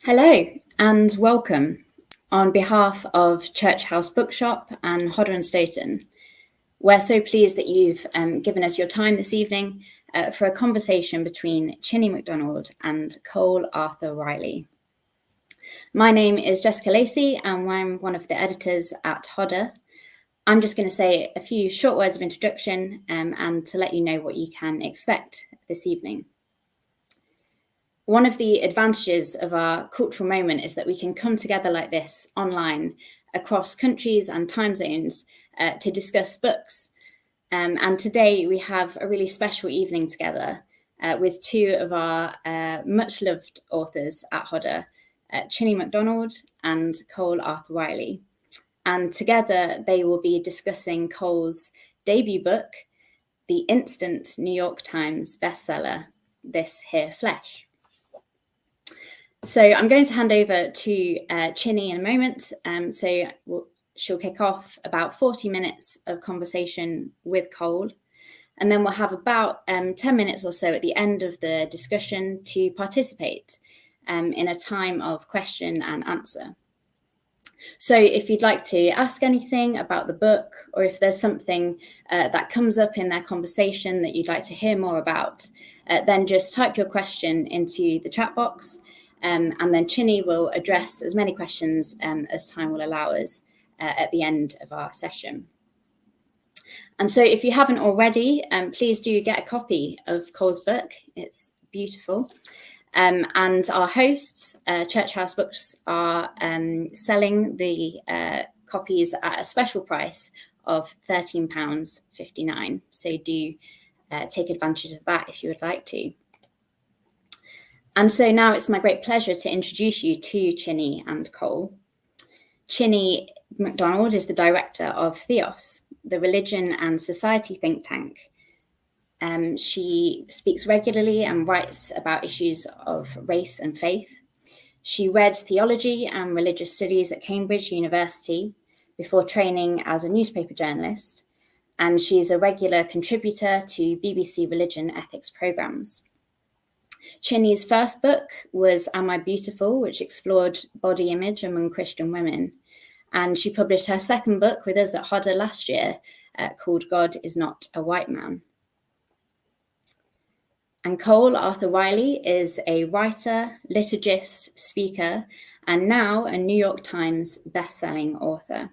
Hello and welcome on behalf of Church House Bookshop and Hodder and Stoughton. We're so pleased that you've given us your time this evening for a conversation between Chine McDonald and Cole Arthur Riley. My name is Jessica Lacey and I'm one of the editors at Hodder. I'm just going to say a few short words of introduction and to let you know what you can expect this evening. One of the advantages of our cultural moment is that we can come together like this online across countries and time zones to discuss books. And today we have a really special evening together with two of our much loved authors at Hodder, Chine McDonald and Cole Arthur Riley. And together they will be discussing Cole's debut book, the instant New York Times bestseller, This Here Flesh. So I'm going to hand over to Chine in a moment. She'll kick off about 40 minutes of conversation with Cole. And then we'll have about 10 minutes or so at the end of the discussion to participate in a time of question and answer. So if you'd like to ask anything about the book, or if there's something that comes up in their conversation that you'd like to hear more about, then just type your question into the chat box. And then Chine will address as many questions as time will allow us at the end of our session. And so if you haven't already, please do get a copy of Cole's book. It's beautiful. And our hosts, Church House Books, are selling the copies at a special price of £13.59. So do take advantage of that if you would like to. And so now it's my great pleasure to introduce you to Chine and Cole. Chine McDonald is the director of Theos, the religion and society think tank. She speaks regularly and writes about issues of race and faith. She read theology and religious studies at Cambridge University before training as a newspaper journalist, and she's a regular contributor to BBC religion ethics programmes. Chine's first book was Am I Beautiful, which explored body image among Christian women. And she published her second book with us at Hodder last year called God is Not a White Man. And Cole Arthur Riley is a writer, liturgist, speaker, and now a New York Times best-selling author.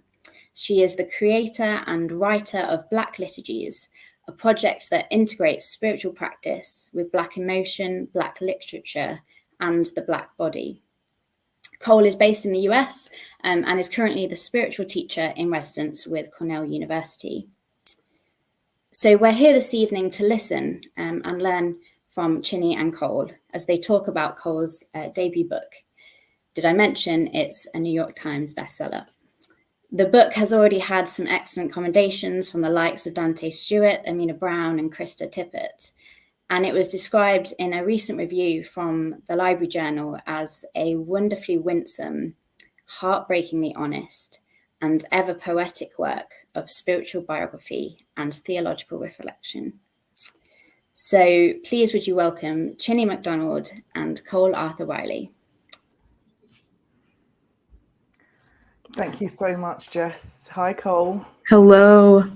She is the creator and writer of Black Liturgies, a project that integrates spiritual practice with Black emotion, Black literature, and the Black body. Cole is based in the US and is currently the spiritual teacher in residence with Cornell University. So we're here this evening to listen and learn from Chine and Cole as they talk about Cole's debut book. Did I mention it's a New York Times bestseller? The book has already had some excellent commendations from the likes of Dante Stewart, Amina Brown, and Krista Tippett. And it was described in a recent review from the Library Journal as a wonderfully winsome, heartbreakingly honest, and ever poetic work of spiritual biography and theological reflection. So please would you welcome Chine McDonald and Cole Arthur Riley. Thank you so much, Jess. Hi, Cole. Hello.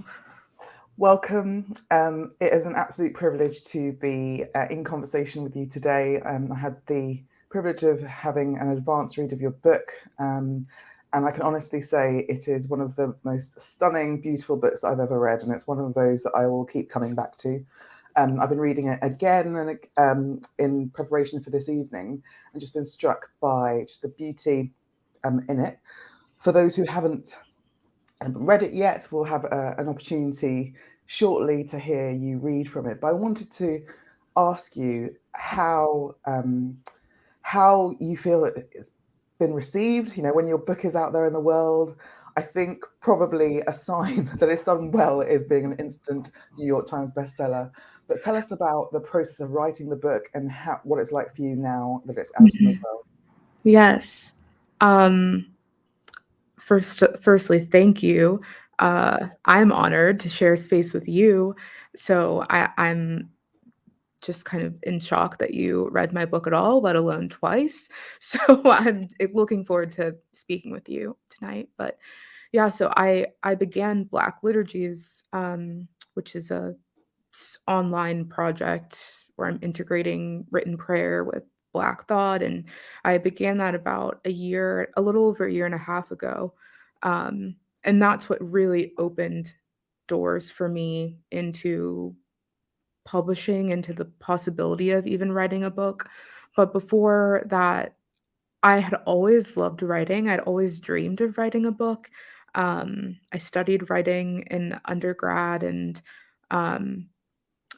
Welcome. It is an absolute privilege to be in conversation with you today. I had the privilege of having an advanced read of your book, and I can honestly say it is one of the most stunning, beautiful books I've ever read, and it's one of those that I will keep coming back to. I've been reading it again and in preparation for this evening, and just been struck by just the beauty in it. For those who haven't read it yet, we'll have an opportunity shortly to hear you read from it. But I wanted to ask you how you feel it's been received. You know, when your book is out there in the world, I think probably a sign that it's done well is being an instant New York Times bestseller. But tell us about the process of writing the book and what it's like for you now that it's out in the world. Yes. Firstly, thank you. I'm honored to share space with you. So I'm just kind of in shock that you read my book at all, let alone twice. So I'm looking forward to speaking with you tonight. But yeah, so I began Black Liturgies, which is a online project where I'm integrating written prayer with Black thought, and I began that about a little over a year and a half ago, and that's what really opened doors for me into publishing, into the possibility of even writing a book. But before that, I had always loved writing. I'd always dreamed of writing a book. I studied writing in undergrad, and um,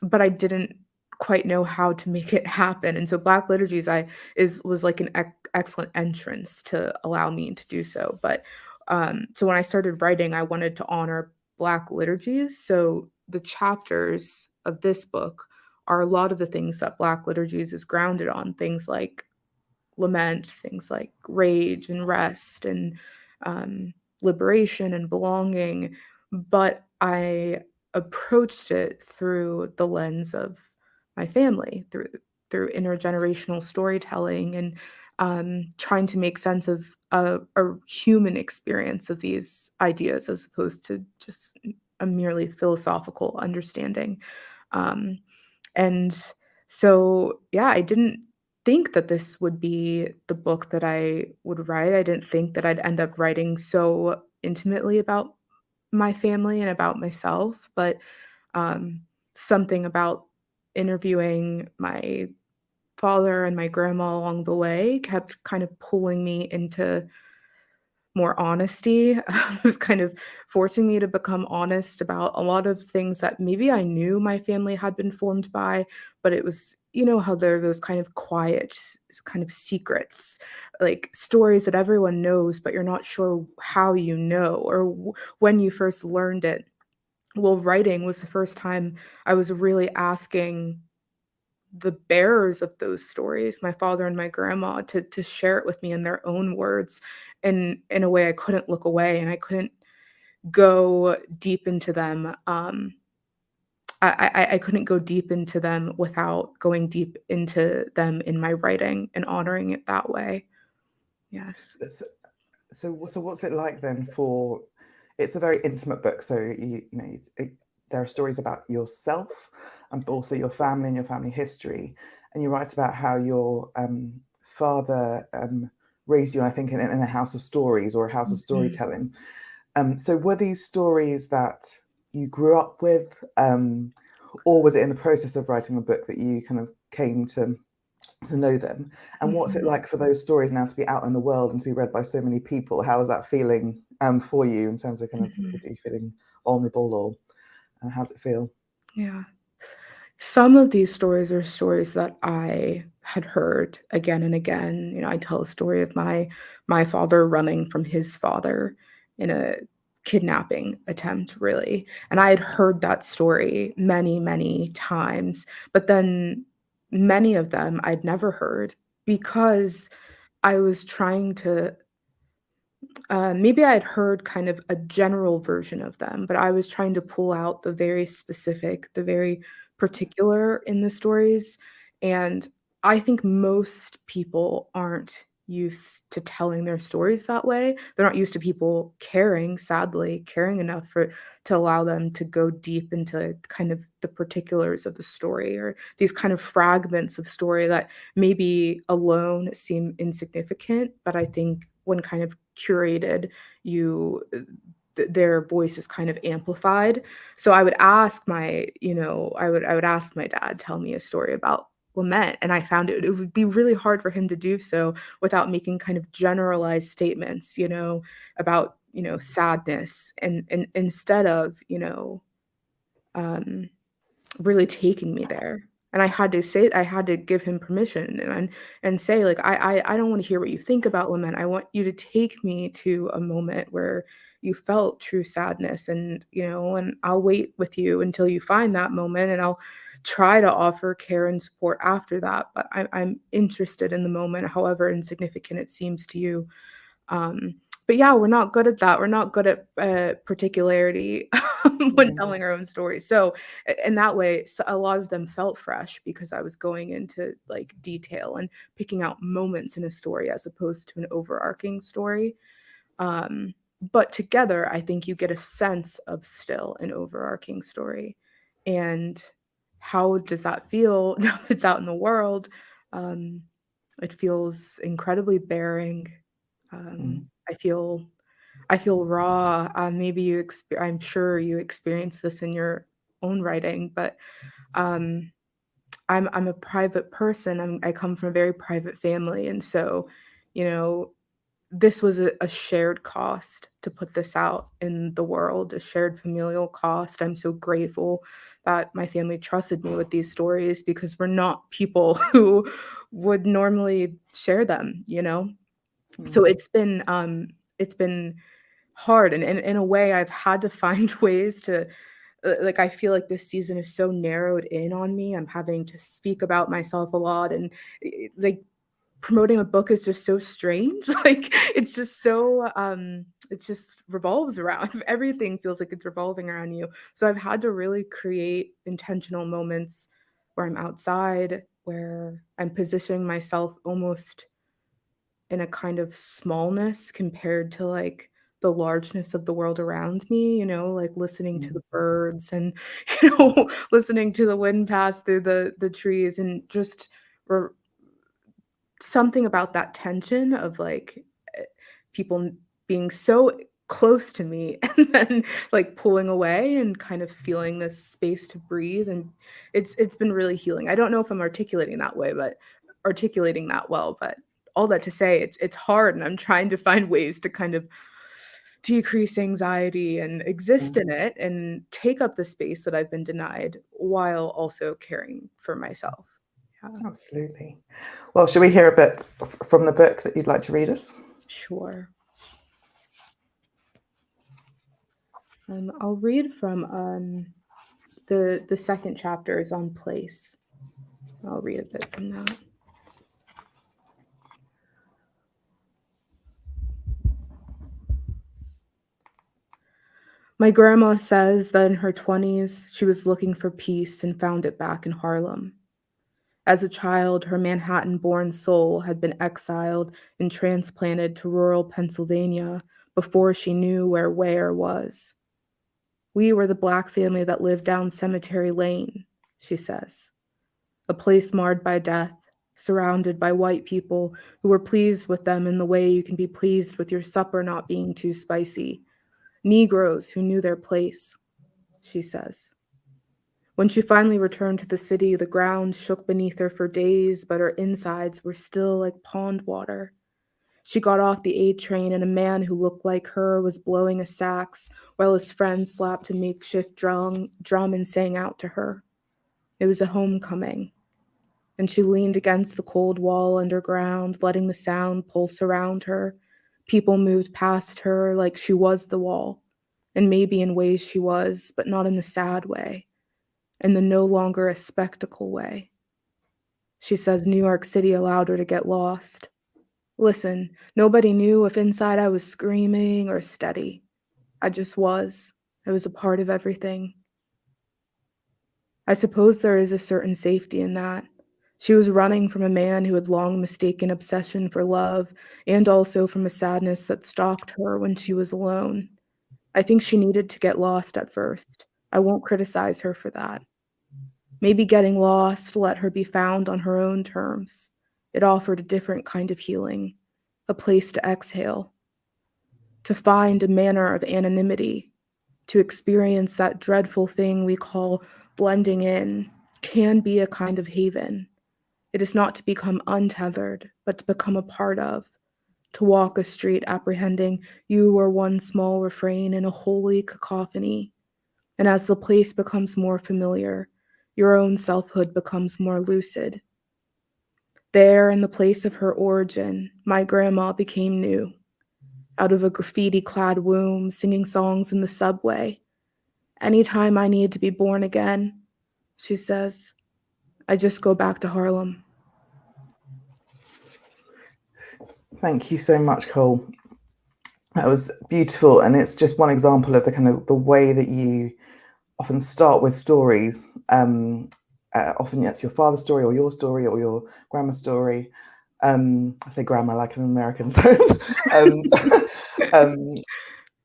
but I didn't quite know how to make it happen. And so Black Liturgies was like an excellent entrance to allow me to do so. But so when I started writing, I wanted to honor Black liturgies. So the chapters of this book are a lot of the things that Black Liturgies is grounded on, things like lament, things like rage and rest and um, liberation and belonging. But I approached it through the lens of my family, through intergenerational storytelling and trying to make sense of a human experience of these ideas as opposed to just a merely philosophical understanding. Um, and so, yeah, I didn't think that this would be the book that I would write. I didn't think that I'd end up writing so intimately about my family and about myself, but um, something about interviewing my father and my grandma along the way kept kind of pulling me into more honesty. It was kind of forcing me to become honest about a lot of things that maybe I knew my family had been formed by, but it was, you know, how there are those kind of quiet, kind of secrets, like stories that everyone knows, but you're not sure how you know or when you first learned it. Well, writing was the first time I was really asking the bearers of those stories, my father and my grandma, to share it with me in their own words in a way I couldn't look away and I couldn't go deep into them. I couldn't go deep into them without going deep into them in my writing and honoring it that way. Yes. So what's it like then for, it's a very intimate book, so there are stories about yourself and also your family and your family history, and you write about how your father raised you, I think, in a house of stories or a house of storytelling. So were these stories that you grew up with, or was it in the process of writing the book that you kind of came to know them? And what's it like for those stories now to be out in the world and to be read by so many people? How is that feeling for you in terms of kind of are you feeling vulnerable, or how does it feel? Yeah. Some of these stories are stories that I had heard again and again. You know, I tell a story of my father running from his father in a kidnapping attempt, really. And I had heard that story many, many times, but then many of them I'd never heard because I was trying to maybe I'd heard kind of a general version of them, but I was trying to pull out the very specific, the very particular in the stories. And I think most people aren't used to telling their stories that way. They're not used to people caring, sadly, caring enough to allow them to go deep into kind of the particulars of the story or these kind of fragments of story that maybe alone seem insignificant, but I think when kind of curated, their voice is kind of amplified. So I would ask I would ask my dad, tell me a story about lament, and I found it would be really hard for him to do so without making kind of generalized statements, about, sadness and instead of, um really taking me there. And I had to give him permission and say, like, I don't wanna hear what you think about lament. I want you to take me to a moment where you felt true sadness and I'll wait with you until you find that moment, and I'll try to offer care and support after that. But I'm interested in the moment, however insignificant it seems to you. Um, But yeah, we're not good at that. We're not good at particularity when telling our own stories. So in that way, a lot of them felt fresh because I was going into like detail and picking out moments in a story as opposed to an overarching story. But together, I think you get a sense of still an overarching story. And how does that feel now that it's out in the world? It feels incredibly bearing. I feel raw. Maybe I'm sure you experience this in your own writing, but um, I'm a private person. I come from a very private family, and so, you know, this was a shared cost to put this out in the world, a shared familial cost. I'm so grateful that my family trusted me with these stories because we're not people who would normally share them, you know? So it's been hard, and in a way I've had to find ways to like, I feel like this season is so narrowed in on me. I'm having to speak about myself a lot, and like promoting a book is just so strange. Like it's just so it just revolves around everything feels like it's revolving around you. So I've had to really create intentional moments where I'm outside, where I'm positioning myself almost in a kind of smallness compared to like the largeness of the world around me, like listening to the birds and listening to the wind pass through the trees, and just re- something about that tension of like people being so close to me and then like pulling away and kind of feeling this space to breathe, and it's been really healing. I don't know if I'm articulating that well, but all that to say, it's hard, and I'm trying to find ways to kind of decrease anxiety and exist in it and take up the space that I've been denied while also caring for myself. Yeah. Absolutely. Well, should we hear a bit from the book that you'd like to read us? Sure. I'll read from the second chapter is on place. I'll read a bit from that. My grandma says that in her 20s, she was looking for peace and found it back in Harlem. As a child, her Manhattan-born soul had been exiled and transplanted to rural Pennsylvania before she knew where was. We were the Black family that lived down Cemetery Lane, she says, a place marred by death, surrounded by white people who were pleased with them in the way you can be pleased with your supper not being too spicy. Negroes who knew their place, she says. When she finally returned to the city, the ground shook beneath her for days, but her insides were still like pond water. She got off the A train, and a man who looked like her was blowing a sax while his friend slapped a makeshift drum and sang out to her. It was a homecoming, and she leaned against the cold wall underground, letting the sound pulse around her. People moved past her like she was the wall, and maybe in ways she was, but not in the sad way, in the no longer a spectacle way. She says New York City allowed her to get lost. Listen, nobody knew if inside I was screaming or steady. I just was. I was a part of everything. I suppose there is a certain safety in that. She was running from a man who had long mistaken obsession for love, and also from a sadness that stalked her when she was alone. I think she needed to get lost at first. I won't criticize her for that. Maybe getting lost let her be found on her own terms. It offered a different kind of healing, a place to exhale, to find a manner of anonymity, to experience that dreadful thing we call blending in, can be a kind of haven. It is not to become untethered, but to become a part of, to walk a street apprehending you are one small refrain in a holy cacophony. And as the place becomes more familiar, your own selfhood becomes more lucid. There, in the place of her origin, my grandma became new. Out of a graffiti-clad womb, singing songs in the subway. Anytime I need to be born again, she says, I just go back to Harlem. Thank you so much, Cole. That was beautiful, and it's just one example of the kind of the way that you often start with stories. Often it's your father's story or your grandma's story. I say grandma like an American. So,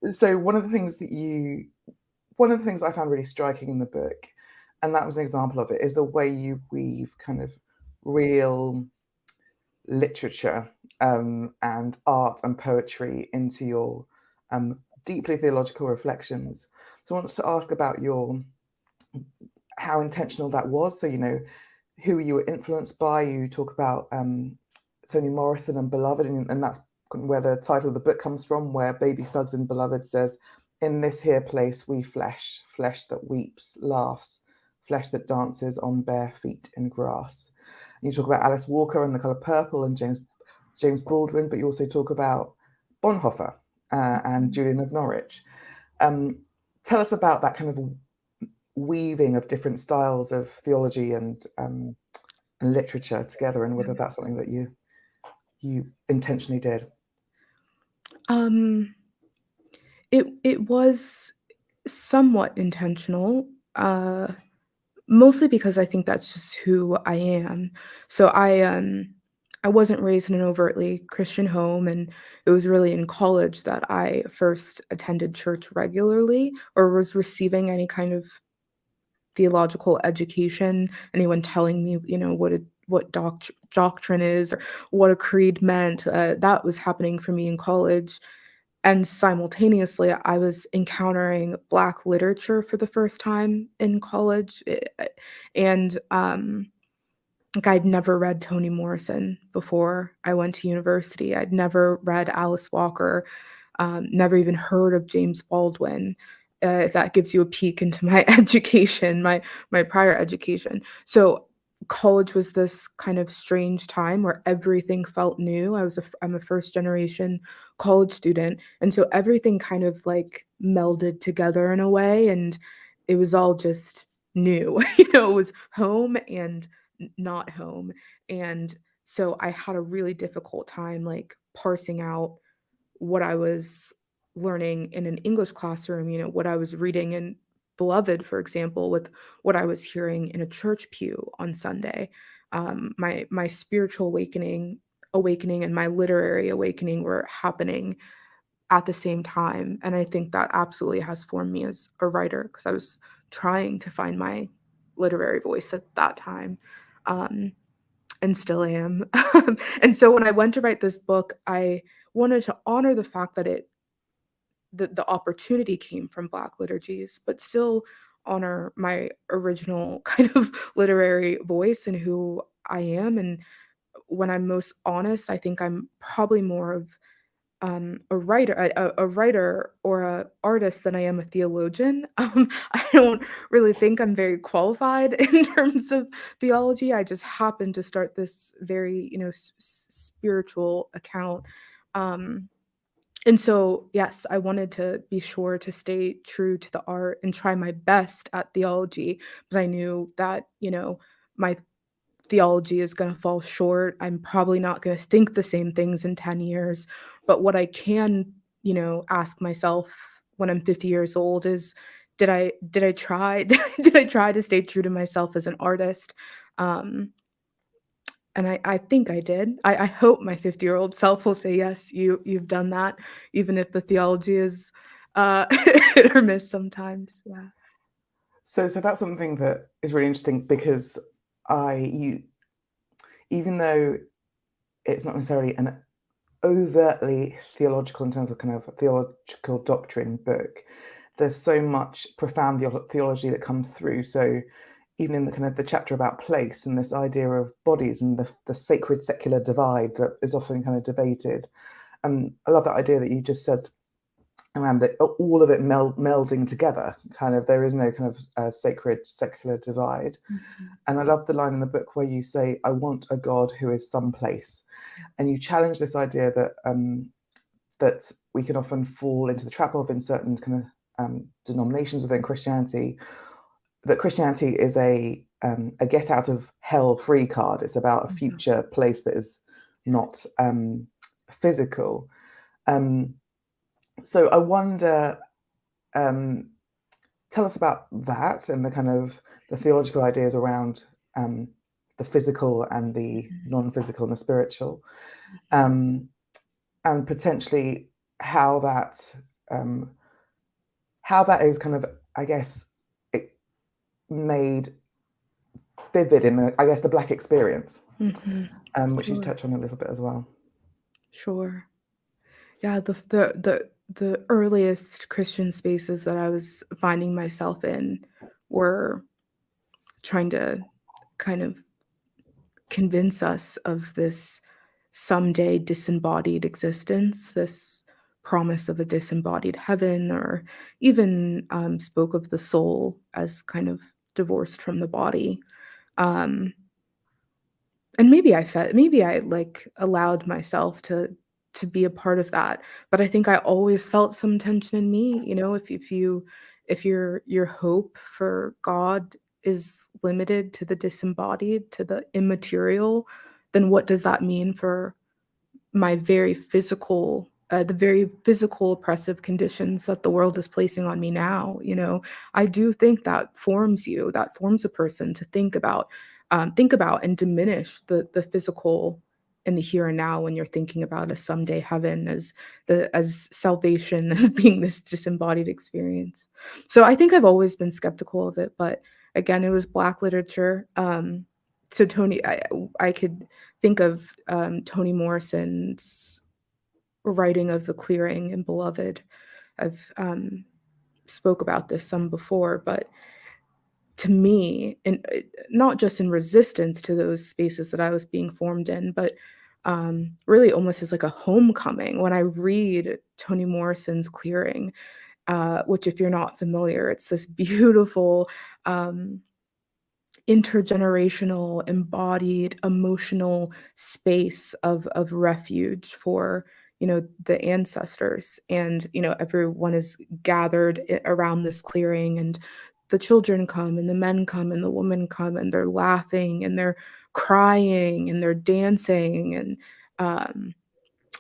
so one of the things I found really striking in the book, and that was an example of it, is the way you weave kind of real literature and art and poetry into your deeply theological reflections. So I wanted to ask about how intentional that was. So, who you were influenced by. You talk about Toni Morrison and Beloved, and that's where the title of the book comes from, where Baby Suggs in Beloved says, "In this here place we flesh that weeps, laughs, flesh that dances on bare feet in grass." And you talk about Alice Walker and The Colour Purple and James Baldwin, but you also talk about Bonhoeffer and Julian of Norwich. Tell us about that kind of weaving of different styles of theology and literature together, and whether that's something that you intentionally did. It was somewhat intentional, mostly because I think that's just who I am. So I wasn't raised in an overtly Christian home, and it was really in college that I first attended church regularly or was receiving any kind of theological education, anyone telling me, what doctrine is or what a creed meant. That was happening for me in college. And simultaneously, I was encountering Black literature for the first time in college. And like I'd never read Toni Morrison before I went to university. I'd never read Alice Walker, never even heard of James Baldwin. If that gives you a peek into my education, my prior education. So college was this kind of strange time where everything felt new. I'm a first generation college student, and so everything kind of like melded together in a way, and it was all just new. It was home and not home. And so I had a really difficult time like parsing out what I was learning in an English classroom, what I was reading in Beloved, for example, with what I was hearing in a church pew on Sunday. My spiritual awakening and my literary awakening were happening at the same time. And I think that absolutely has formed me as a writer, because I was trying to find my literary voice at that time. And still am. And so when I went to write this book, I wanted to honor the fact that the opportunity came from Black liturgies, but still honor my original kind of literary voice and who I am. And when I'm most honest, I think I'm probably more of a writer or a artist than I am a theologian. I don't really think I'm very qualified in terms of theology. I just happened to start this very, spiritual account. And so, yes, I wanted to be sure to stay true to the art and try my best at theology, but I knew that, my theology is going to fall short. I'm probably not going to think the same things in 10 years. But what I can, ask myself when I'm 50 years old is, did I try did I try to stay true to myself as an artist? And I think I did. I hope my 50-year-old self will say, yes, you've done that, even if the theology is hit or miss sometimes. Yeah. So that's something that is really interesting, because even though it's not necessarily an overtly theological in terms of kind of theological doctrine book, there's so much profound theology that comes through. So even in the kind of the chapter about place and this idea of bodies and the sacred secular divide that is often kind of debated, I love that idea that you just said around that, all of it melding together. Kind of, there is no kind of sacred secular divide. Mm-hmm. And I love the line in the book where you say, "I want a God who is someplace," and you challenge this idea that that we can often fall into the trap of in certain kind of denominations within Christianity, that Christianity is a get out of hell free card. It's about a future place that is not physical. So I wonder, tell us about that and the kind of the theological ideas around the physical and the non-physical and the spiritual, and potentially how that is kind of, I guess, it made vivid in the, I guess, the Black experience, which you touch on a little bit as well. Sure. Yeah, the earliest Christian spaces that I was finding myself in were trying to kind of convince us of this someday disembodied existence, this promise of a disembodied heaven, or even spoke of the soul as kind of divorced from the body. Um, and maybe I like allowed myself to be a part of that, but I think I always felt some tension in me, you know, if your hope for God is limited to the disembodied, to the immaterial, then what does that mean for my the very physical oppressive conditions that the world is placing on me now? You know, I do think that forms a person to think about and diminish the physical in the here and now when you're thinking about a someday heaven as salvation as being this disembodied experience. So I think I've always been skeptical of it, but again, it was Black literature. So I could think of Toni Morrison's writing of The Clearing and Beloved. I've spoke about this some before, but to me, and not just in resistance to those spaces that I was being formed in, but really almost as like a homecoming. When I read Toni Morrison's Clearing, which if you're not familiar, it's this beautiful intergenerational, embodied, emotional space of refuge for, you know, the ancestors. And, you know, everyone is gathered around this clearing, and the children come and the men come and the women come, and they're laughing and they're crying and they're dancing, and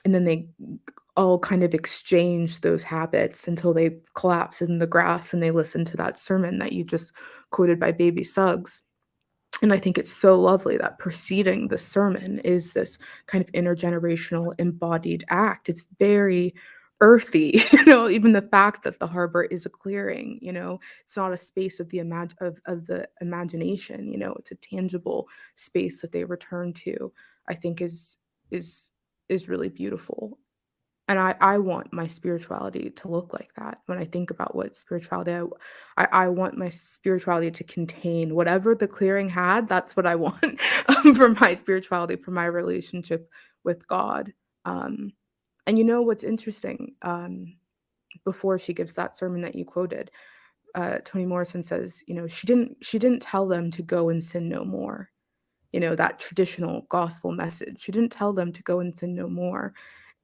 then they all kind of exchange those habits until they collapse in the grass and they listen to that sermon that you just quoted by Baby Suggs. And I think it's so lovely that preceding the sermon is this kind of intergenerational embodied act. It's very earthy, you know, even the fact that the harbor is a clearing, you know, it's not a space of the of the imagination, you know, it's a tangible space that they return to, I think is is really beautiful. And I want my spirituality to look like that. When I think about what spirituality, I want my spirituality to contain whatever the clearing had. That's what I want for my spirituality, for my relationship with God. Um, and you know what's interesting? Before she gives that sermon that you quoted, Toni Morrison says, you know, she didn't tell them to go and sin no more. You know, that traditional gospel message. She didn't tell them to go and sin no more.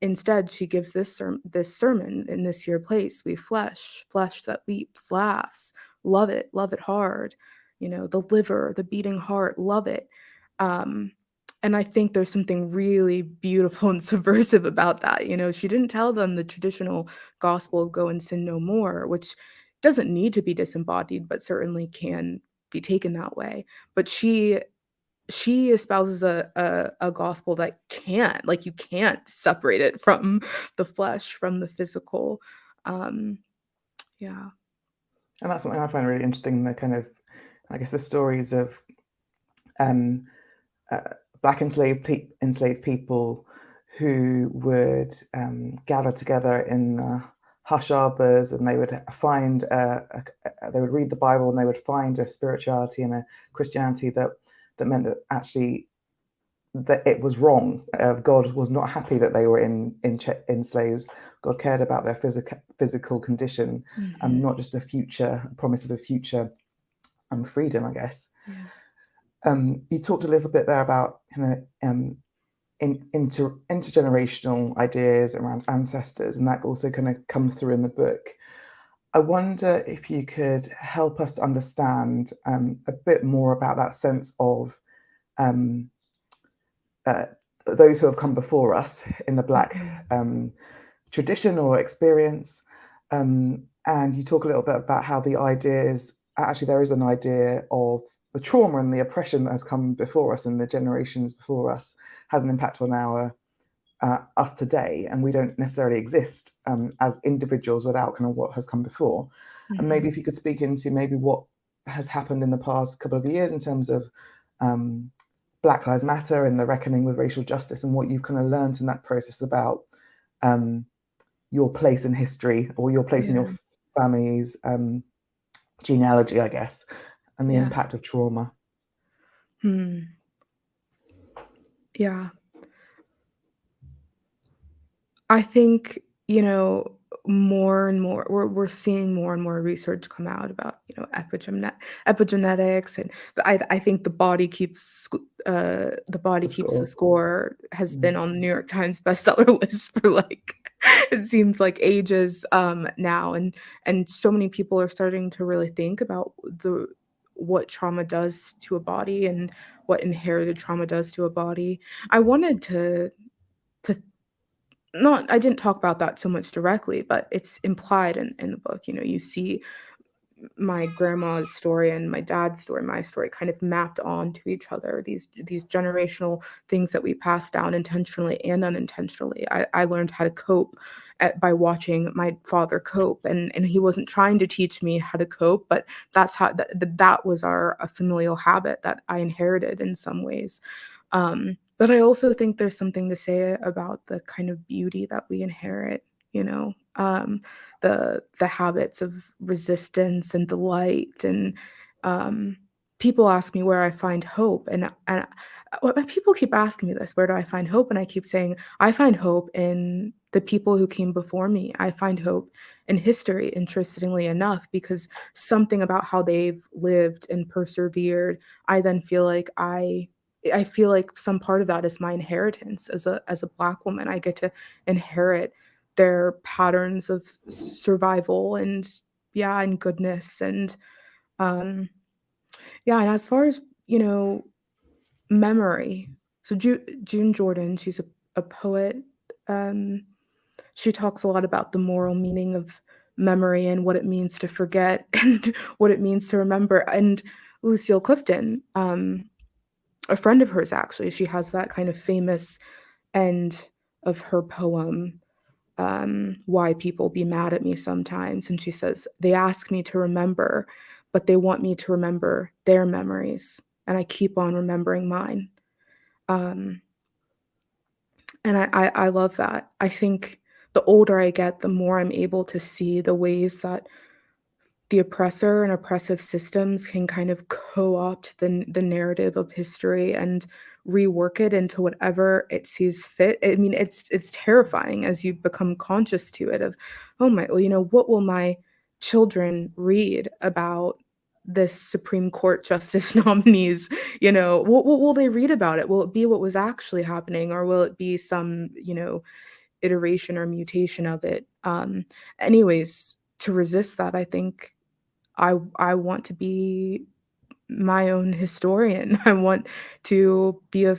Instead, she gives this sermon in this here place. We flesh that weeps, laughs, love it hard. You know, the liver, the beating heart, love it. Um, and I think there's something really beautiful and subversive about that. You know, she didn't tell them the traditional gospel of go and sin no more, which doesn't need to be disembodied, but certainly can be taken that way. But she espouses a gospel that can't, like, you can't separate it from the flesh, from the physical. Um, yeah. And that's something I find really interesting, the kind of, I guess, the stories of um, Black enslaved people who would gather together in hush arbors, and they would find they would read the Bible, and they would find a spirituality and a Christianity that meant that actually that it was wrong. God was not happy that they were in slaves. God cared about their physical condition, and not just a promise of a future freedom, I guess. Yeah. You talked a little bit there about kind of intergenerational ideas around ancestors, and that also kind of comes through in the book. I wonder if you could help us to understand a bit more about that sense of those who have come before us in the Black tradition or experience. And you talk a little bit about how the ideas, actually there is an idea of the trauma and the oppression that has come before us and the generations before us has an impact on us today, and we don't necessarily exist as individuals without kind of what has come before. Mm-hmm. And maybe if you could speak into maybe what has happened in the past couple of years in terms of Black Lives Matter and the reckoning with racial justice, and what you've kind of learned in that process about your place in history, or your place in your family's genealogy, I guess, and the impact of trauma. Yeah. I think, more and more we're seeing more and more research come out about, epigenetics, and but I think the body keeps the score has been on the New York Times bestseller list for like it seems like ages now, and so many people are starting to really think about what trauma does to a body and what inherited trauma does to a body. I wanted to not I didn't talk about that so much directly, but it's implied in the book. You see my grandma's story and my dad's story, my story kind of mapped onto each other, these generational things that we pass down intentionally and unintentionally. I learned how to cope by watching my father cope, and he wasn't trying to teach me how to cope, but that's how that was a familial habit that I inherited in some ways. But I also think there's something to say about the kind of beauty that we inherit, the habits of resistance and delight, and people ask me where I find hope, and people keep asking me this, where do I find hope? And I keep saying I find hope in the people who came before me. I find hope in history, interestingly enough, because something about how they've lived and persevered, I then feel like I feel like some part of that is my inheritance as a Black woman. I get to inherit their patterns of survival and goodness, and and as far as memory. So June Jordan, she's a poet. She talks a lot about the moral meaning of memory and what it means to forget and what it means to remember. And Lucille Clifton, a friend of hers, actually, she has that kind of famous end of her poem, Why People Be Mad at Me Sometimes. And she says, they ask me to remember, but they want me to remember their memories. And I keep on remembering mine. And I love that. I think the older I get, the more I'm able to see the ways that the oppressor and oppressive systems can kind of co-opt the narrative of history and rework it into whatever it sees fit. I mean, it's terrifying as you become conscious to it of, oh my, well, what will my children read about this Supreme Court justice nominees? What will they read about it? Will it be what was actually happening, or will it be some, iteration or mutation of it? Anyways, to resist that, I think I want to be my own historian. I want to be a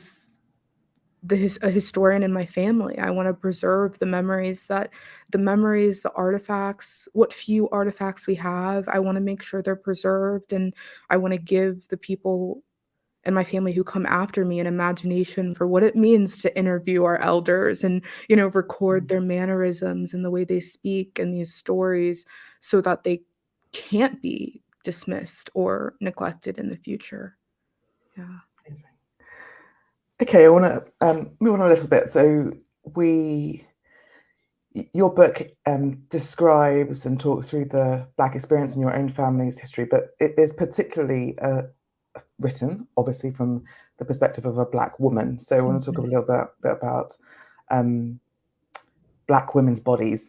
historian in my family. I want to preserve the memories, the artifacts, what few artifacts we have. I want to make sure they're preserved, and I want to give the people in my family who come after me an imagination for what it means to interview our elders and, record their mannerisms and the way they speak and these stories, so that they can't be dismissed or neglected in the future. Yeah. Amazing. Okay, I want to move on a little bit. So your book describes and talks through the Black experience in your own family's history, but it is particularly written, obviously, from the perspective of a Black woman. So I want to talk a little bit about Black women's bodies.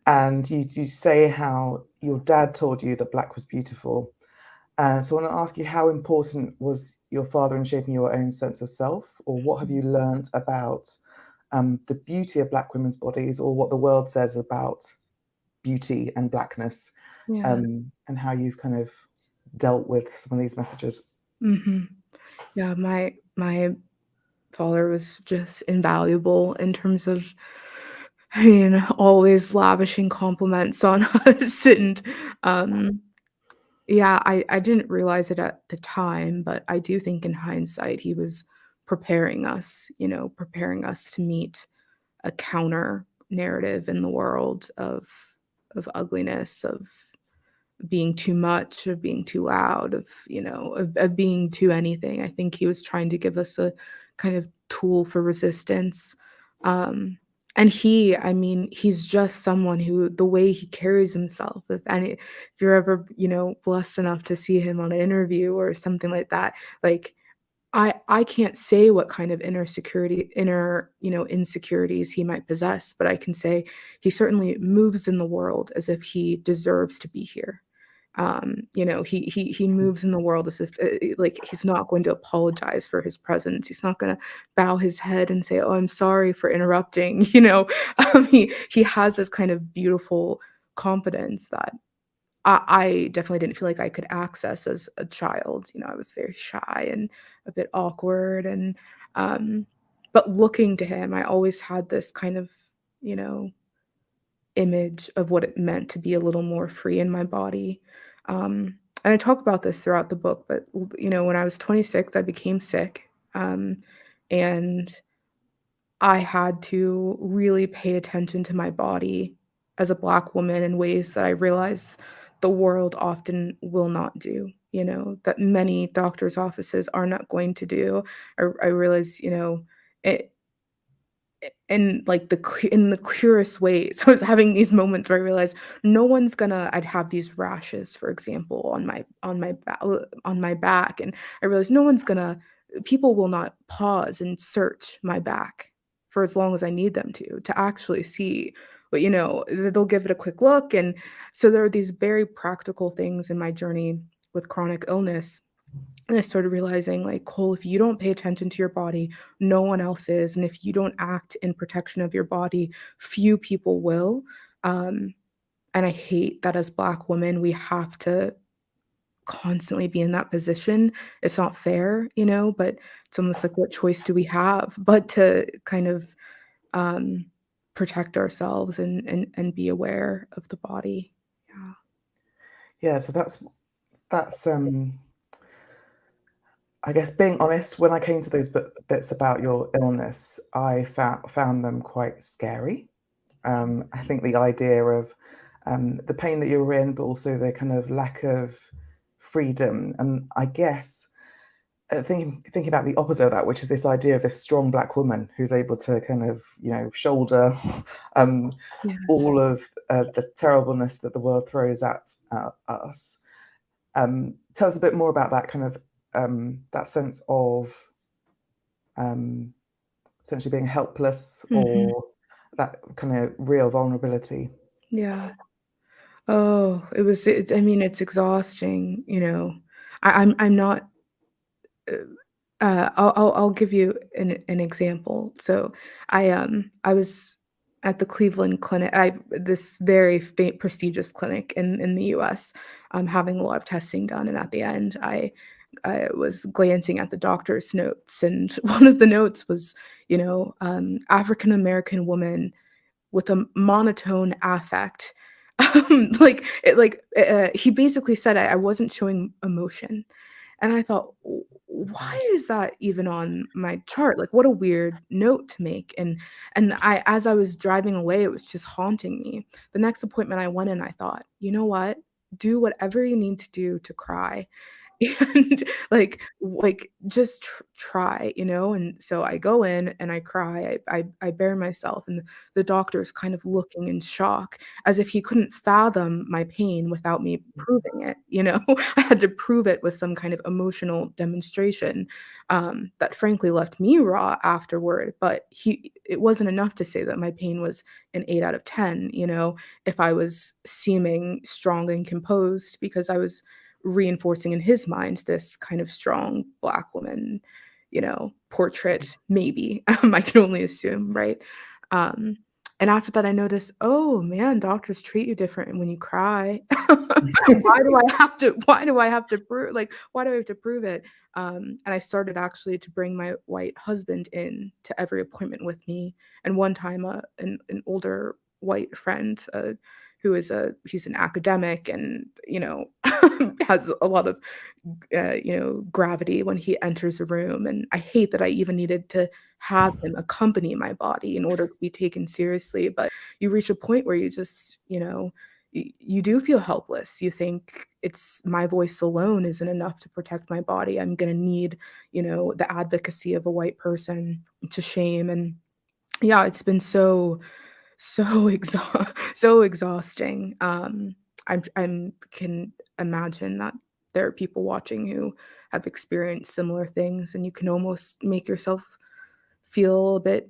And you say how your dad told you that Black was beautiful. So I want to ask you, how important was your father in shaping your own sense of self, or what have you learned about the beauty of Black women's bodies, or what the world says about beauty and Blackness, and how you've kind of dealt with some of these messages? Yeah, my father was just invaluable in terms of I mean, always lavishing compliments on us, and, um, yeah, I didn't realize it at the time, but I do think in hindsight, he was preparing us, preparing us to meet a counter narrative in the world of ugliness, of being too much, of being too loud, of being too anything. I think he was trying to give us a kind of tool for resistance. Um, and I mean, he's just someone who the way he carries himself, if you're ever, blessed enough to see him on an interview or something like that, like I can't say what kind of insecurities he might possess, but I can say he certainly moves in the world as if he deserves to be here. He moves in the world as if, like, he's not going to apologize for his presence. He's not gonna bow his head and say, "Oh, I'm sorry for interrupting," you know? He has this kind of beautiful confidence that I definitely didn't feel like I could access as a child. I was very shy and a bit awkward, and, um but looking to him, I always had this kind of, you know, image of what it meant to be a little more free in my body. And I talk about this throughout the book, but, when I was 26, I became sick, and I had to really pay attention to my body as a Black woman in ways that I realize the world often will not do, that many doctors' offices are not going to do. I realize, it in like in the clearest ways. I was having these moments where I realized I'd have these rashes, for example, on my back, and I realized people will not pause and search my back for as long as I need them to actually see. But they'll give it a quick look, and so there are these very practical things in my journey with chronic illness, and I started realizing, like, Cole, if you don't pay attention to your body, no one else is. And if you don't act in protection of your body, few people will. Um, and I hate that as Black women, we have to constantly be in that position. It's not fair, but it's almost like, what choice do we have but to kind of um, protect ourselves and be aware of the body? Yeah. Yeah, so that's I guess being honest, when I came to those bits about your illness, I found them quite scary. I think the idea of the pain that you were in, but also the kind of lack of freedom, and I guess thinking about the opposite of that, which is this idea of this strong Black woman who's able to kind of shoulder um, Yes. all of the terribleness that the world throws at us. Tell us a bit more about that kind of that sense of essentially being helpless, Mhm. or that kind of real vulnerability. Yeah. Oh, I mean, it's exhausting, I'm not, uh I'll give you an example. So, I was at the Cleveland Clinic, this very prestigious clinic in the US, having a lot of testing done, and at the end, I was glancing at the doctor's notes, and one of the notes was, "African American woman with a monotone affect." He basically said I wasn't showing emotion, and I thought, Why is that even on my chart? Like, what a weird note to make." And as I was driving away, it was just haunting me. The next appointment I went in, I thought, "You know what? Do whatever you need to do to cry." And, just try, and so I go in and I cry, I bare myself, and the doctor's kind of looking in shock, as if he couldn't fathom my pain without me proving it? I had to prove it with some kind of emotional demonstration, that frankly left me raw afterward, but it wasn't enough to say that my pain was an 8 out of 10, if I was seeming strong and composed, because I was reinforcing in his mind this kind of strong Black woman, portrait, maybe. I can only assume, right? Um, And after that, I noticed, oh man, doctors treat you different when you cry. Why do I have to prove why do I have to prove it? And I started actually to bring my white husband in to every appointment with me. And one time, an older white friend, he's an academic and has a lot of gravity when he enters a room. And I hate that I even needed to have him accompany my body in order to be taken seriously. But you reach a point where you just, you do feel helpless. You think it's my voice alone isn't enough to protect my body. I'm going to need, the advocacy of a white person to shame. And yeah, it's been so exhausting. I'm can imagine that there are people watching who have experienced similar things, and you can almost make yourself feel a bit,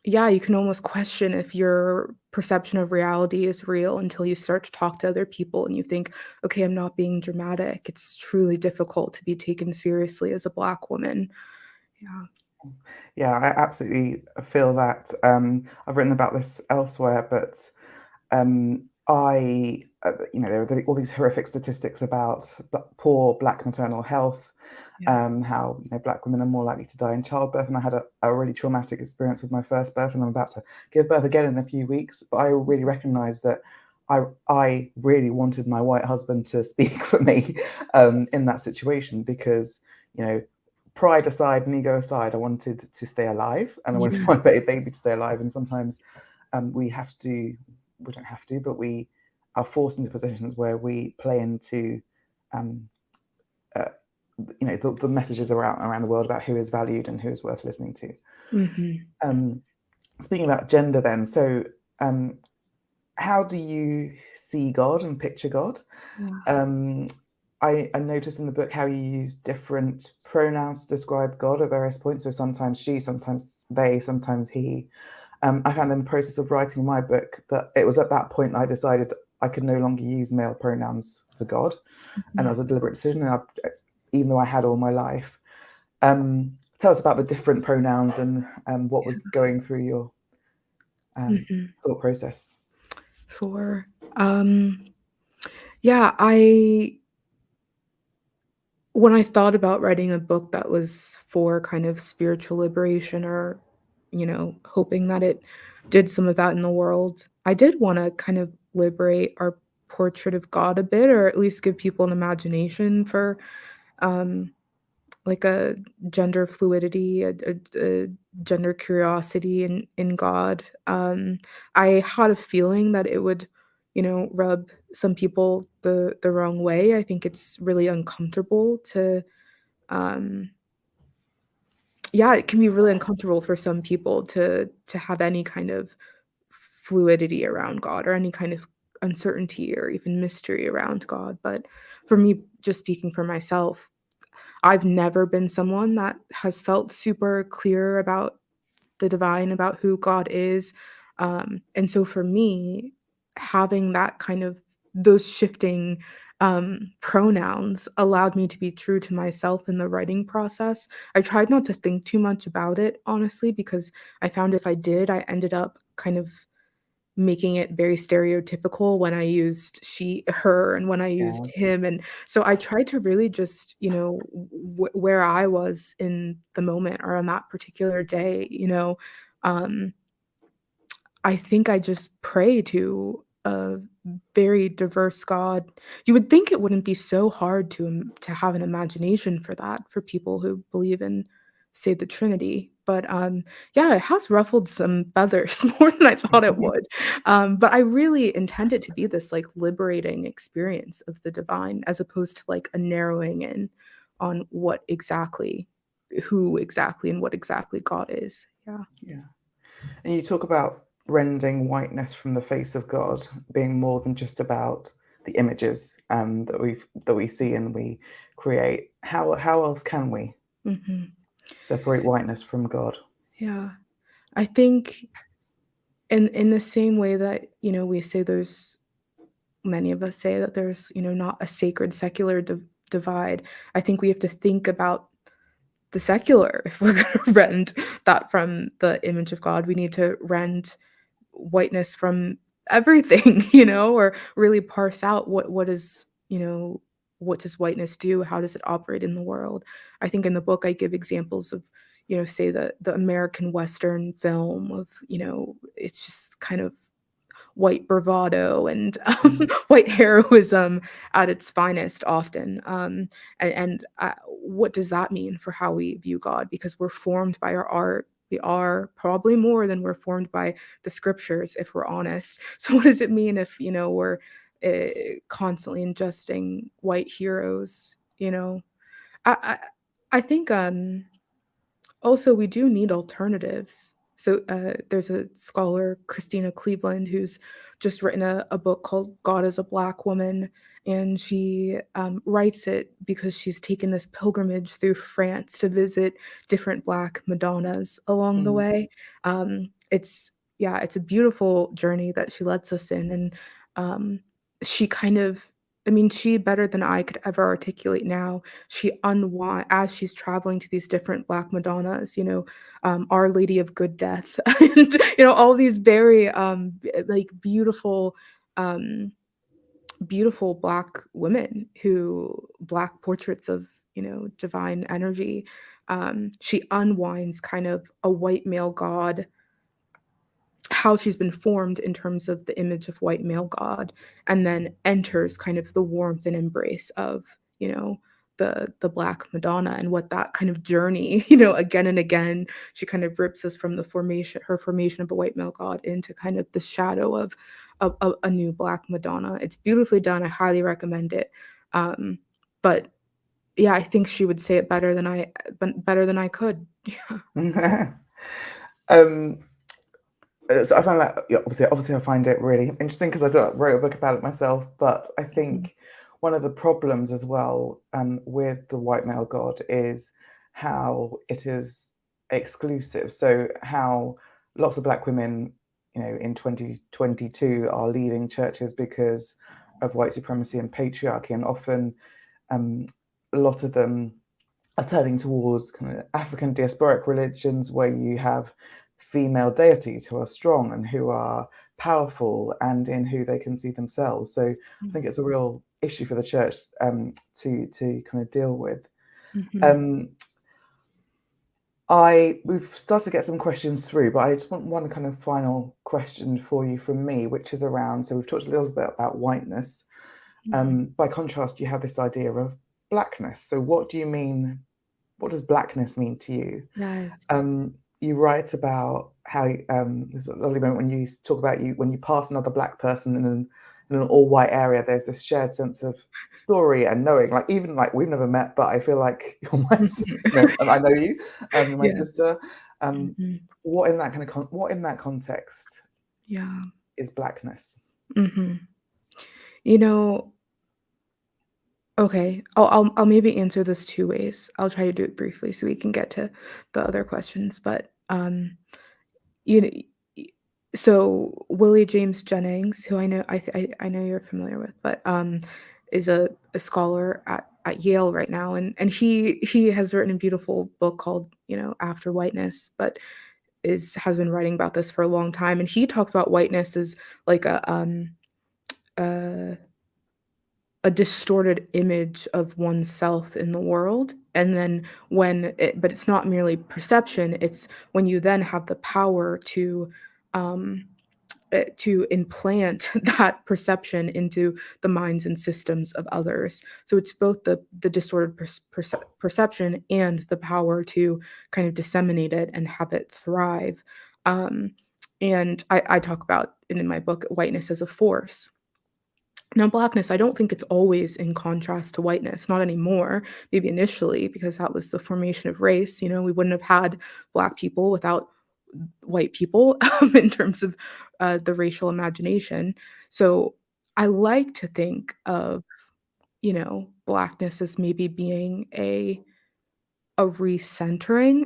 yeah, you can almost question if your perception of reality is real until you start to talk to other people and you think, okay, I'm not being dramatic. It's truly difficult to be taken seriously as a Black woman. Yeah. Yeah, I absolutely feel that. I've written about this elsewhere, but there are all these horrific statistics about poor Black maternal health, how Black women are more likely to die in childbirth, and I had a really traumatic experience with my first birth, and I'm about to give birth again in a few weeks. But I really recognised that I really wanted my white husband to speak for me in that situation, because pride aside and ego aside, I wanted to stay alive, and I wanted my baby to stay alive. And sometimes we don't have to, but we are forced into positions where we play into the messages around the world about who is valued and who is worth listening to. Mm-hmm. Speaking about gender then, so how do you see God and picture God? Yeah. I noticed in the book how you use different pronouns to describe God at various points. So sometimes she, sometimes they, sometimes he. I found in the process of writing my book that it was at that point that I decided I could no longer use male pronouns for God. And that was a deliberate decision, even though I had all my life. Tell us about the different pronouns and what was going through your thought process. Sure. Yeah, when I thought about writing a book that was for kind of spiritual liberation, or, hoping that it did some of that in the world, I did want to kind of liberate our portrait of God a bit, or at least give people an imagination for um, like a gender fluidity, a gender curiosity in God. I had a feeling that it would, rub some people the wrong way. I think it's really uncomfortable to, um, yeah, it can be really uncomfortable for some people to have any kind of fluidity around God, or any kind of uncertainty or even mystery around God. But for me, just speaking for myself, I've never been someone that has felt super clear about the divine, about who God is. And so for me, having that kind of those shifting pronouns allowed me to be true to myself in the writing process. I tried not to think too much about it, honestly, because I found if I did, I ended up kind of making it very stereotypical when I used she, her, and when I used him. And so I tried to really just, where I was in the moment or on that particular day, um, I think I just pray to a very diverse God. You would think it wouldn't be so hard to have an imagination for that, for people who believe in, say, the Trinity. But yeah, it has ruffled some feathers more than I thought it would. But I really intend it to be this like liberating experience of the divine, as opposed to like a narrowing in on who exactly, and what exactly God is. Yeah. Yeah. And you talk about rending whiteness from the face of God being more than just about the images that we see and we create. How else can we separate whiteness from God? Yeah. I think in the same way that, we say many of us say that there's, not a sacred secular divide, I think we have to think about the secular. If we're going to rend that from the image of God, we need to rend whiteness from everything, or really parse out what is, what does whiteness do? How does it operate in the world? I think in the book I give examples of, say the American Western film of, it's just kind of white bravado and Mm. white heroism at its finest often. And what does that mean for how we view God? Because we're formed by our art. We are probably more than we're formed by the scriptures, if we're honest. So what does it mean if, we're constantly ingesting white heroes? I, I think also, we do need alternatives. So there's a scholar, Christina Cleveland, who's just written a book called God as a Black Woman. And she writes it because she's taken this pilgrimage through France to visit different Black Madonnas along the Mm. way. It's a beautiful journey that she lets us in. And she kind of, she better than I could ever articulate now, she unwind as she's traveling to these different Black Madonnas, Our Lady of Good Death, and all these very like um, beautiful Black women Black portraits of divine energy. She unwinds kind of a white male god, how she's been formed in terms of the image of white male god, and then enters kind of the warmth and embrace of the Black Madonna, and what that kind of journey, again and again, she kind of rips us from her formation of a white male god into kind of the shadow of a new Black Madonna. It's beautifully done. I highly recommend it. But yeah, I think she would say it better than I could. Yeah. um, so I find that, yeah, obviously I find it really interesting because I wrote a book about it myself. But I think one of the problems as well with the white male god is how it is exclusive. So how lots of Black women, in 2022 are leaving churches because of white supremacy and patriarchy, and often a lot of them are turning towards kind of African diasporic religions where you have female deities who are strong and who are powerful and in who they can see themselves. So I think it's a real issue for the church to kind of deal with. Mhm. We've started to get some questions through, but I just want one kind of final question for you from me, which is around, so we've talked a little bit about whiteness. By contrast, you have this idea of blackness. So what do you mean? What does blackness mean to you? Yes. You write about how there's a lovely moment when you talk about when you pass another Black person in an all white area. There's this shared sense of story and knowing, like even like we've never met, but I feel like you're my, and I know you, you're my Yeah. sister. Mhm. What in that context Yeah. is blackness? Mhm. You know, okay, I'll maybe answer this 2 ways. I'll try to do it briefly so we can get to the other questions, but, you know, y so Willie James Jennings, who I know I know you're familiar with, but, is a scholar at Yale right now, and he has written a beautiful book called, After Whiteness, but has been writing about this for a long time, and he talks about whiteness as like a a distorted image of oneself in the world. And then but it's not merely perception, it's when you then have the power um, to implant that perception into the minds and systems of others. So it's both the distorted perception and the power to kind of disseminate it and have it thrive. Um, and I talk about it in my book, whiteness as a force. Now, blackness, I don't think it's always in contrast to whiteness, not anymore. Maybe initially, because that was the formation of race. We wouldn't have had Black people without white people in terms of the racial imagination. So I like to think of, Blackness as maybe being a recentering,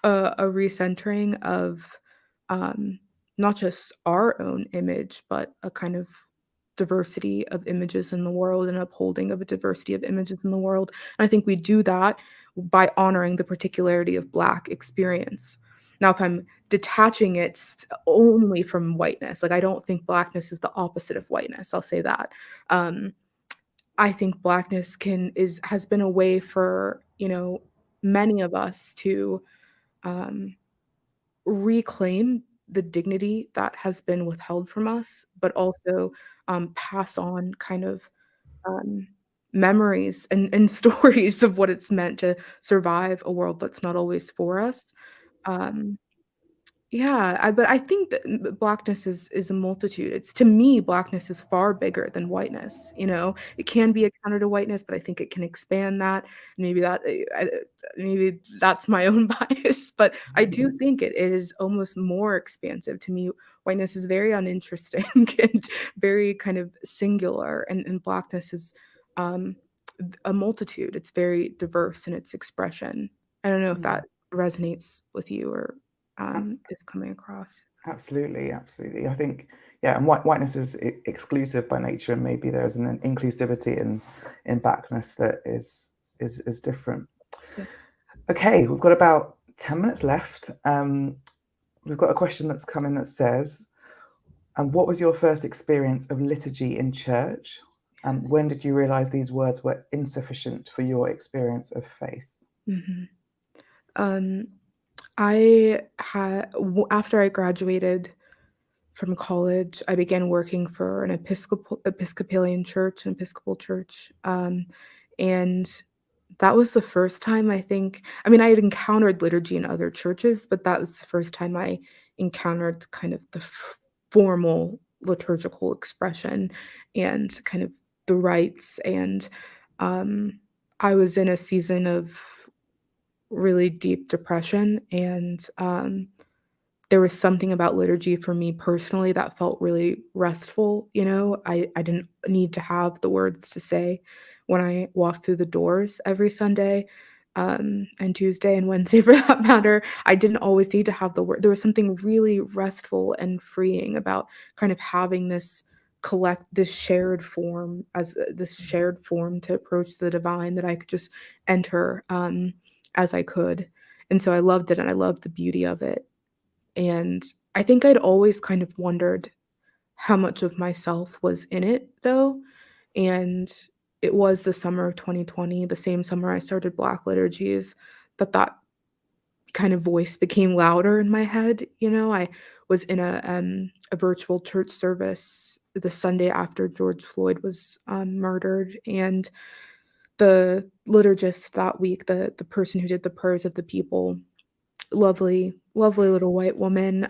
a recentering of um, not just our own image, but a kind of diversity of images in the world and upholding of a diversity of images in the world. And I think we do that by honoring the particularity of Black experience. Now, if I'm detaching it only from whiteness, like I don't think Blackness is the opposite of whiteness. I'll say that. I think Blackness has been a way for, many of us to reclaim the dignity that has been withheld from us, but also pass on kind of memories and stories of what it's meant to survive a world that's not always for us. Um, yeah, but I think that Blackness is a multitude. It's to me, Blackness is far bigger than whiteness, It can be a counter to whiteness, but I think it can expand that. Maybe maybe that's my own bias, but I do think it is almost more expansive. To me, whiteness is very uninteresting and very kind of singular, and Blackness is a multitude. It's very diverse in its expression. I don't know if that resonates with you or is coming across. Absolutely. I think, and whiteness is exclusive by nature, and maybe there's an inclusivity in Blackness that is different. Yeah. Okay, we've got about 10 minutes left. We've got a question that's come in that says, what was your first experience of liturgy in church? And when did you realize these words were insufficient for your experience of faith? After I graduated from college, I began working for an Episcopalian church, an Episcopal church, and that was the first time I think. I mean, I had encountered liturgy in other churches, but that was the first time I encountered kind of the formal liturgical expression and kind of the rites. And I was in a season of really deep depression, and there was something about liturgy for me personally that felt really restful. I didn't need to have the words to say when I walked through the doors every Sunday, and Tuesday and Wednesday for that matter. I didn't always need to have the word. There was something really restful and freeing about kind of having this shared form to approach the divine, that I could just enter as I could. And so I loved it, and I loved the beauty of it. And I think I'd always kind of wondered how much of myself was in it, though. And it was the summer of 2020, the same summer I started Black Liturgies, that kind of voice became louder in my head. I was in a virtual church service the Sunday after George Floyd was murdered, and the liturgist that week, the person who did the prayers of the people, lovely, lovely little white woman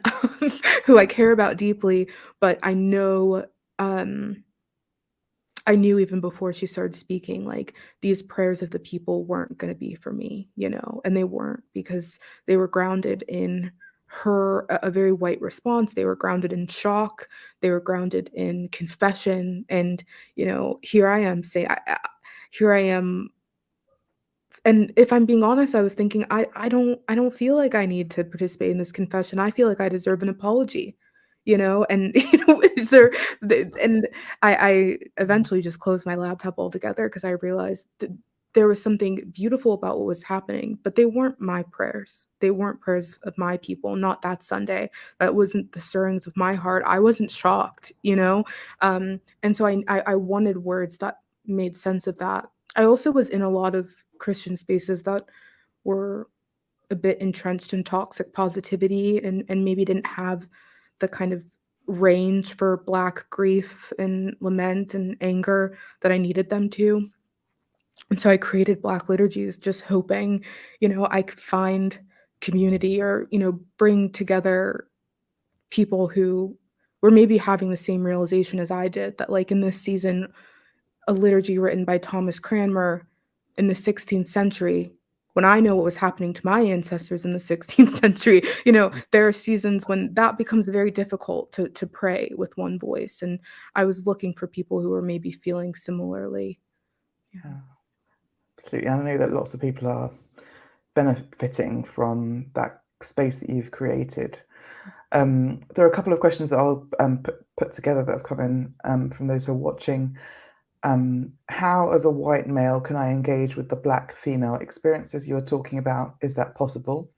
who I care about deeply, but I know, I knew even before she started speaking, like, these prayers of the people weren't gonna be for me, and they weren't, because they were grounded in a very white response. They were grounded in shock. They were grounded in confession. And, here I am saying, here I am. And if I'm being honest, I was thinking, I don't feel like I need to participate in this confession. I feel like I deserve an apology, And is there? And I eventually just closed my laptop altogether, because I realized that there was something beautiful about what was happening, but they weren't my prayers. They weren't prayers of my people. Not that Sunday. That wasn't the stirrings of my heart. I wasn't shocked, And so I wanted words that made sense of that. I also was in a lot of Christian spaces that were a bit entrenched in toxic positivity, and maybe didn't have the kind of range for Black grief and lament and anger that I needed them to. And so I created Black Liturgies, just hoping, I could find community, or, bring together people who were maybe having the same realization as I did, that, like, in this season, a liturgy written by Thomas Cranmer in the 16th century, when I know what was happening to my ancestors in the 16th century, there are seasons when that becomes very difficult to pray with one voice. And I was looking for people who were maybe feeling similarly. Yeah. Absolutely. I know that lots of people are benefiting from that space that you've created. There are a couple of questions that I'll put together that have come in from those who are watching. How, as a white male, can I engage with the Black female experiences you're talking about? Is that possible?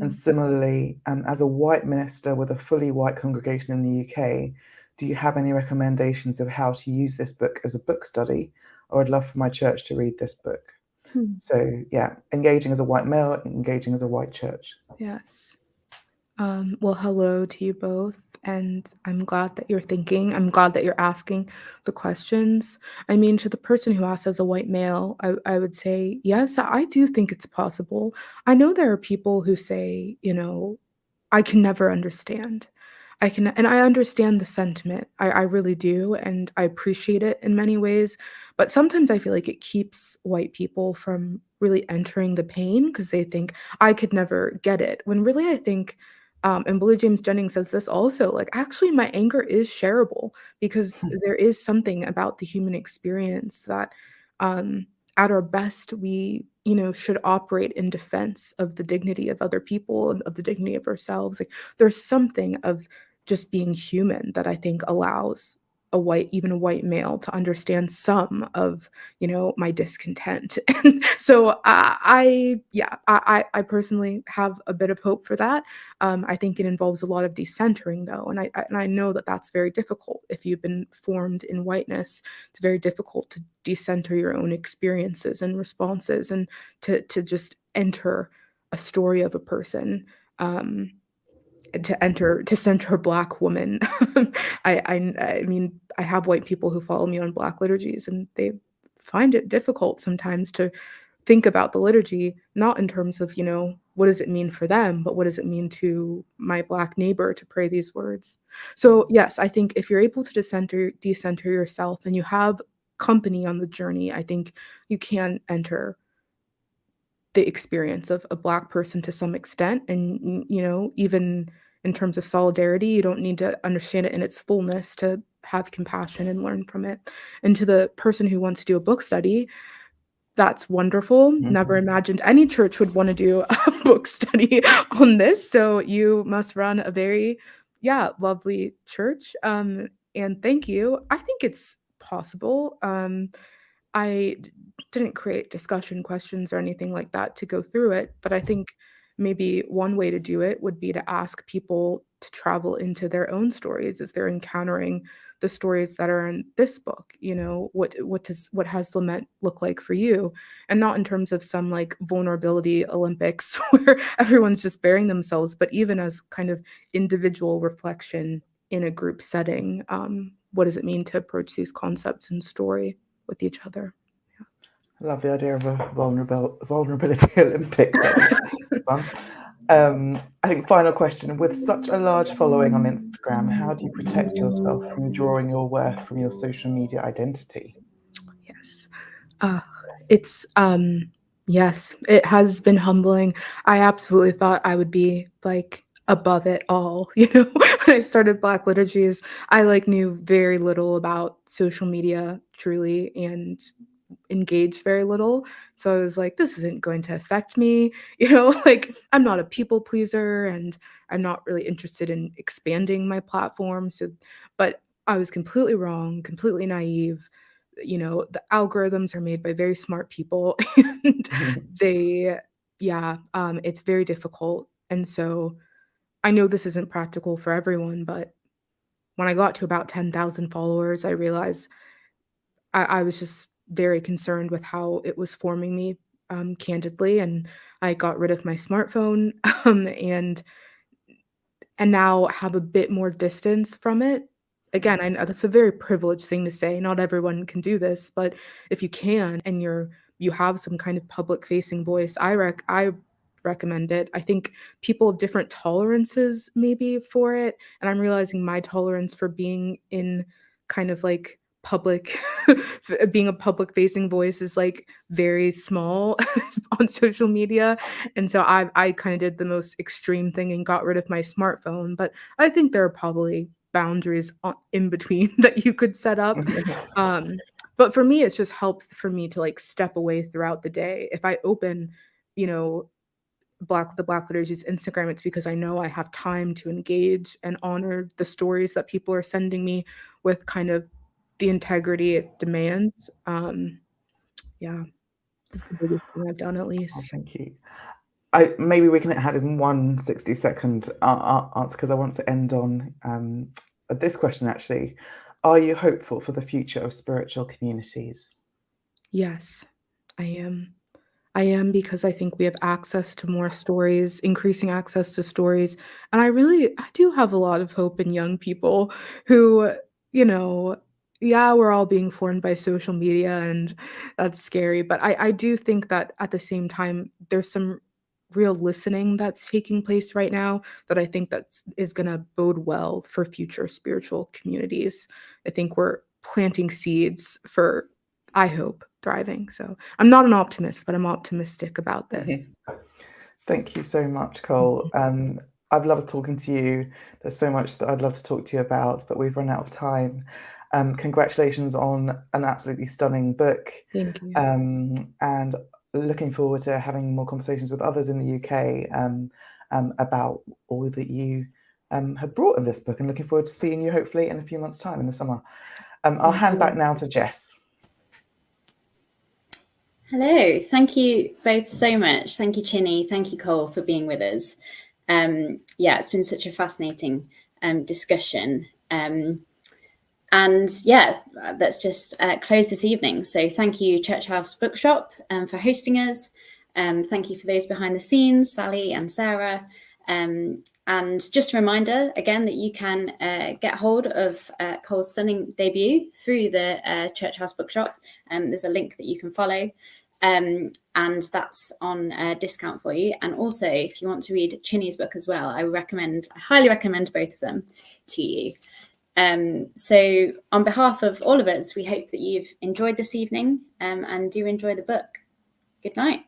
And similarly, as a white minister with a fully white congregation in the UK, do you have any recommendations of how to use this book as a book study? Or I'd love for my church to read this book. So yeah, engaging as a white male, engaging as a white church. Yes. Well, hello to you both, and I'm glad that you're thinking. I'm glad that you're asking the questions. I mean, to the person who asked as a white male, I would say, yes, I do think it's possible. I know there are people who say, I can never understand. And I understand the sentiment. I really do, and I appreciate it in many ways. But sometimes I feel like it keeps white people from really entering the pain because they think I could never get it. When really I think, and Billy James Jennings says this also, like actually my anger is shareable because there is something about the human experience that at our best we should operate in defense of the dignity of other people and of the dignity of ourselves. Like there's something of just being human that I think allows even a white male to understand some of, my discontent. And so I personally have a bit of hope for that. I think it involves a lot of decentering though. And I know that that's very difficult. If you've been formed in whiteness, it's very difficult to decenter your own experiences and responses and to just enter a story of a person. To center a Black woman. I mean, I have white people who follow me on Black liturgies, and they find it difficult sometimes to think about the liturgy, not in terms of, what does it mean for them, but what does it mean to my Black neighbor to pray these words? So yes, I think if you're able to decenter yourself and you have company on the journey, I think you can enter the experience of a Black person to some extent. And, even in terms of solidarity, you don't need to understand it in its fullness to have compassion and learn from it. And to the person who wants to do a book study, that's wonderful. Never imagined any church would want to do a book study on this. So you must run a very, lovely church. And thank you. I think it's possible. I didn't create discussion questions or anything like that to go through it, but I think maybe one way to do it would be to ask people to travel into their own stories as they're encountering the stories that are in this book. What has lament look like for you? And not in terms of some like vulnerability Olympics where everyone's just bearing themselves, but even as kind of individual reflection in a group setting. What does it mean to approach these concepts in story with each other? I love the idea of a vulnerability Olympics. Fun. I think final question, with such a large following on Instagram, how do you protect yourself from drawing your worth from your social media identity? Yes. It's yes, it has been humbling. I absolutely thought I would be like above it all, when I started Black Liturgies. I knew very little about social media truly and engaged very little. So I was like, this isn't going to affect me. I'm not a people pleaser and I'm not really interested in expanding my platform. But I was completely wrong, completely naive. The algorithms are made by very smart people and it's very difficult. And so I know this isn't practical for everyone, but when I got to about 10,000 followers, I realized I was just very concerned with how it was forming me, candidly, and I got rid of my smartphone, and now have a bit more distance from it. Again, I know that's a very privileged thing to say, not everyone can do this, but if you can and you have some kind of public-facing voice, I recommend it. I think people have different tolerances maybe for it, and I'm realizing my tolerance for being in kind of like public being a public-facing voice is like very small on social media. And so I kind of did the most extreme thing and got rid of my smartphone. But I think there are probably boundaries in between that you could set up. But for me, it just helps for me to like step away throughout the day. If I open, you know, the Black Liturgy's Instagram, it's because I know I have time to engage and honor the stories that people are sending me with kind of the integrity it demands. Yeah, that's the biggest thing I've done, at Oh, least. thank you. Maybe we can add in one 60-second answer, because I want to end on this question, actually. Are you hopeful for the future of spiritual communities? Yes, I am. I am, because I think we have access to more stories, increasing access to stories. And I do have a lot of hope in young people who, you know, yeah, we're all being formed by social media and that's scary. But I do think that at the same time, there's some real listening that's taking place right now that I think that is going to bode well for future spiritual communities. I think we're planting seeds for, I hope, thriving. So I'm not an optimist, but I'm optimistic about this. Thank you so much, Cole. I've loved talking to you. There's so much that I'd love to talk to you about, but we've run out of time. Congratulations on an absolutely stunning book. Thank you. And looking forward to having more conversations with others in the UK about all that you have brought in this book, and looking forward to seeing you hopefully in a few months' time in the summer. I'll hand back now to Jess. Hello, thank you both so much. Thank you, Chine. Thank you, Cole, for being with us. Yeah, it's been such a fascinating discussion. And yeah, let's just close this evening. So thank you, Church House Bookshop, for hosting us. Thank you for those behind the scenes, Sally and Sarah. And just a reminder again that you can get hold of Cole's stunning debut through the Church House Bookshop. There's a link that you can follow, and that's on discount for you. And also, if you want to read Chine's book as well, I highly recommend both of them to you. So on behalf of all of us, we hope that you've enjoyed this evening and do enjoy the book. Good night.